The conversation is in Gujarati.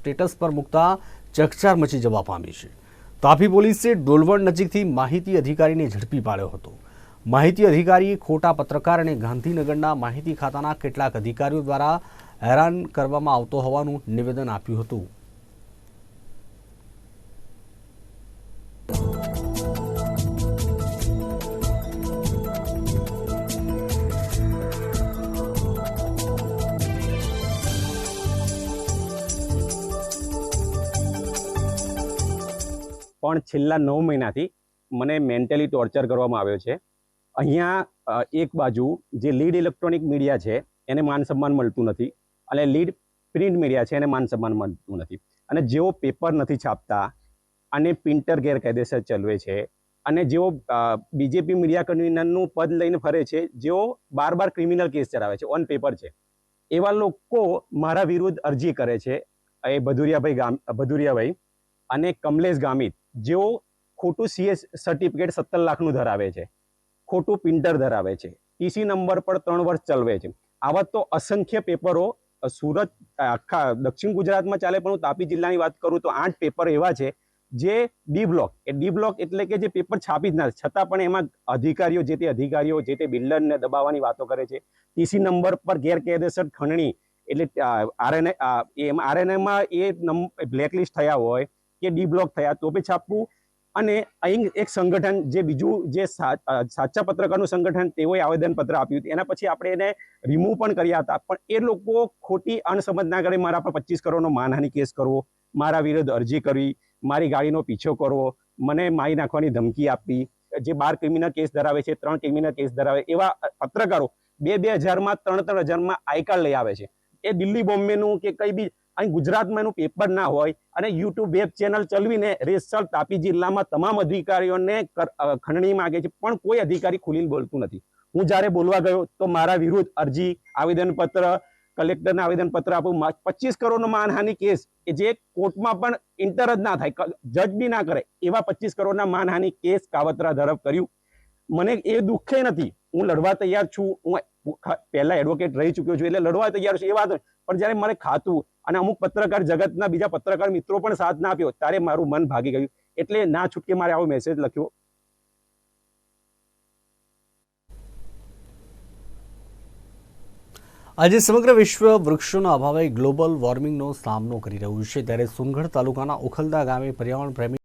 સ્ટેટસ પર મૂકતા ચકચાર મચી જવા પામી છે। તાપી પોલીસે ડોલવણ નજીકથી માહિતી અધિકારીને ઝડપી પાડ્યો હતો। માહિતી અધિકારીએ ખોટા પત્રકાર અને ગાંધીનગરના માહિતી ખાતાના કેટલાક અધિકારીઓ દ્વારા હેરાન કરવામાં આવતો હોવાનું નિવેદન આપ્યું હતું। પણ છેલ્લા 9 મહિનાથી મને મેન્ટલી ટોર્ચર કરવામાં આવ્યો છે। અહીંયા એક બાજુ જે લીડ ઇલેક્ટ્રોનિક મીડિયા છે એને માન સન્માન મળતું નથી અને લીડ પ્રિન્ટ મીડિયા છે એને માન સન્માન મળતું નથી, અને જેઓ પેપર નથી છાપતા અને પ્રિન્ટર ગેરકાયદેસર ચલાવે છે અને જેઓ બીજેપી મીડિયા કન્વીનરનું પદ લઈને ફરે છે, જેઓ બાર ક્રિમિનલ કેસ ચલાવે છે, ઓન પેપર છે, એવા લોકો મારા વિરુદ્ધ અરજી કરે છે। એ ભદુરિયાભાઈ અને કમલેશ ગામિત, જેઓ ખોટું સીએસ સર્ટિફિકેટ 17 લાખનું ધરાવે છે, ખોટું પ્રિન્ટર ધરાવે છે, ટીસી નંબર પર 3 વર્ષ ચલાવે છે। આવા તો અસંખ્ય પેપરો સુરત આખા દક્ષિણ ગુજરાતમાં ચાલે, પણ હું તાપી જિલ્લાની વાત કરું તો 8 પેપર એવા છે જે ડી બ્લોક એટલે કે જે પેપર છાપી જ ના, છતાં પણ એમાં અધિકારીઓ જે તે બિલ્ડરને દબાવવાની વાતો કરે છે। ટીસી નંબર પર ગેરકાયદેસર ખંડણી એટલે આરએનએમાં એ બ્લેકલિસ્ટ થયા હોય કે ડી બ્લોક થયા તો બી છાપવું। અને અહીં એક સંગઠન જે સાચા પત્રકારનું સંગઠન, તેઓએ આવેદનપત્ર આપ્યું હતું, એના પછી આપણે એને રિમૂવ પણ કર્યા હતા, પણ એ લોકો ખોટી અણસમજ ના કરે મારા પર 25 કરોડનો માનહાનિ કેસ કરવો, મારા વિરુદ્ધ અરજી કરવી, મારી ગાડીનો પીછો કરવો, મને મારી નાખવાની ધમકી આપવી, જે 12 ક્રિમિનલ કેસ ધરાવે છે, 3 ક્રિમિનલ કેસ ધરાવે એવા પત્રકારો 2,000માં 3,000માં આઈ કાર્ડ લઈ આવે છે। એ દિલ્હી બોમ્બેનું કે કઈ બી અહીં ગુજરાતમાં એનું પેપર ના હોય અને યુટ્યુબ વેબ ચેનલ ચલાવીને રેસલ તાપી જિલ્લામાં તમામ અધિકારીઓને ખંડણી માંગે છે, પણ કોઈ અધિકારી ખુલીને બોલતું નથી। હું જ્યારે બોલવા ગયો તો મારા વિરુદ્ધ અરજી, આવેદનપત્ર, કલેક્ટરને આવેદનપત્ર આપું, 25 કરોડનો માનહાનિ કેસ કે જે કોર્ટમાં પણ ઇન્ટર જ ના થાય, જજ બી ના કરે, એવા 25 કરોડના માનહાનિ કેસ કાવતરા ધરફ કર્યું। મને એ દુઃખે નથી, હું લડવા તૈયાર છું, હું પહેલા એડવોકેટ રહી ચૂક્યો છું એટલે લડવા તૈયાર છું, એ વાત, પણ જ્યારે મને ખાતું અને અમુક પત્રકાર જગતના બીજા પત્રકાર મિત્રો પણ સાથ ના આપ્યો ત્યારે મારું મન ભાગી ગયું, એટલે ના છૂટકે મારે આવો મેસેજ લખ્યો। આજે સમગ્ર વિશ્વ વૃક્ષોના અભાવે ગ્લોબલ વોર્મિંગનો સામનો કરી રહ્યું છે, ત્યારે સોનગઢ તાલુકાના ઉખલદા ગામે પર્યાવરણ પ્રેમી